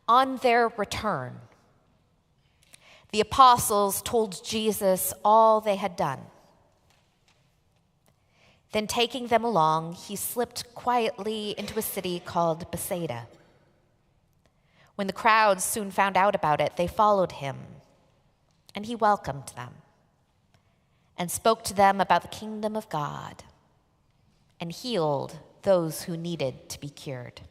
On their return, the apostles told Jesus all they had done. Then, taking them along, he slipped quietly into a city called Bethsaida. When the crowds soon found out about it, they followed him, and he welcomed them and spoke to them about the kingdom of God and healed those who needed to be cured.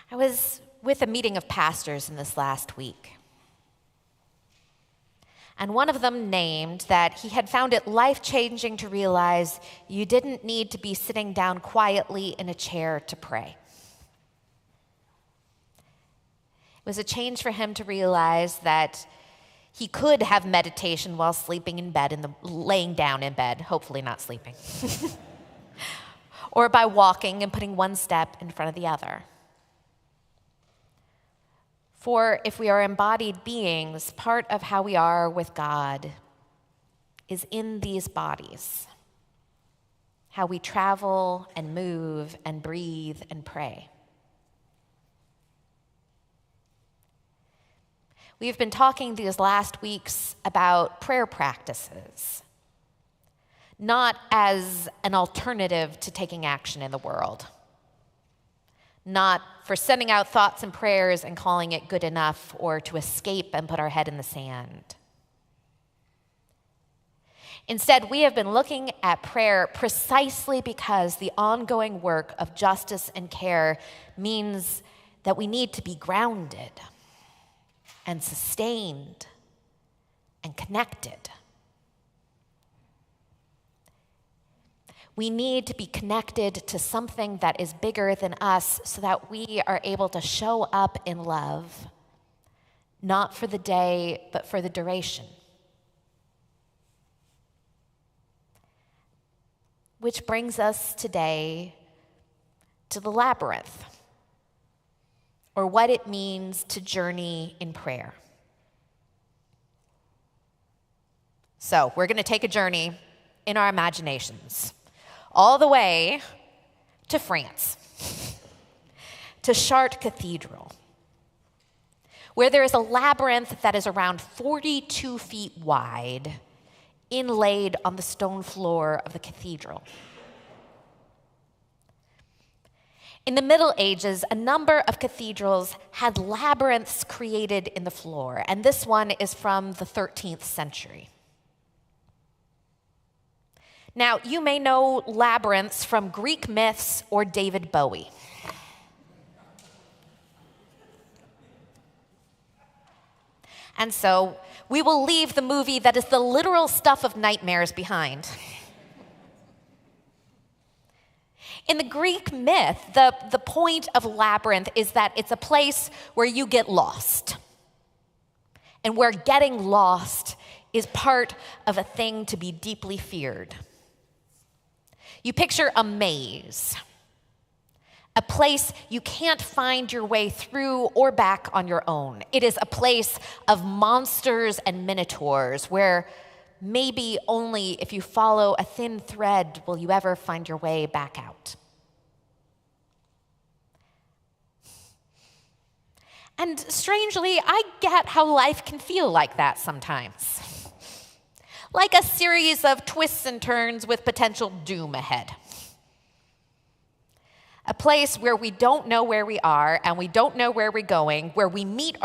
I was with a meeting of pastors in this last week. And one of them named that he had found it life-changing to realize you didn't need to be sitting down quietly in a chair to pray. It was a change for him to realize that he could have meditation while sleeping in bed, laying down in bed, hopefully not sleeping, or by walking and putting one step in front of the other. For if we are embodied beings, part of how we are with God is in these bodies, how we travel and move and breathe and pray. We've been talking these last weeks about prayer practices, not as an alternative to taking action in the world, not for sending out thoughts and prayers and calling it good enough or to escape and put our head in the sand. Instead, we have been looking at prayer precisely because the ongoing work of justice and care means that we need to be grounded and sustained and connected. We need to be connected to something that is bigger than us so that we are able to show up in love, not for the day, but for the duration. Which brings us today to the labyrinth, or what it means to journey in prayer. So, we're going to take a journey in our imaginations, all the way to France, to Chartres Cathedral, where there is a labyrinth that is around 42 feet wide, inlaid on the stone floor of the cathedral. In the Middle Ages, a number of cathedrals had labyrinths created in the floor, and this one is from the 13th century. Now, you may know labyrinths from Greek myths or David Bowie. And so, we will leave the movie that is the literal stuff of nightmares behind. In the Greek myth, the point of labyrinth is that it's a place where you get lost, and where getting lost is part of a thing to be deeply feared. You picture a maze, a place you can't find your way through or back on your own. It is a place of monsters and minotaurs where maybe only if you follow a thin thread will you ever find your way back out. And strangely, I get how life can feel like that sometimes. Like a series of twists and turns with potential doom ahead. A place where we don't know where we are and we don't know where we're going, where we meet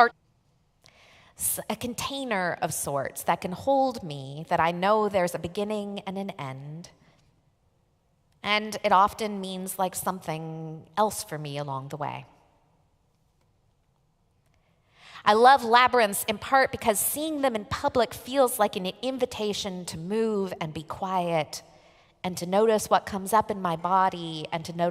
a container of sorts that can hold me, that I know there's a beginning and an end. And it often means like something else for me along the way. I love labyrinths in part because seeing them in public feels like an invitation to move and be quiet and to notice what comes up in my body and to notice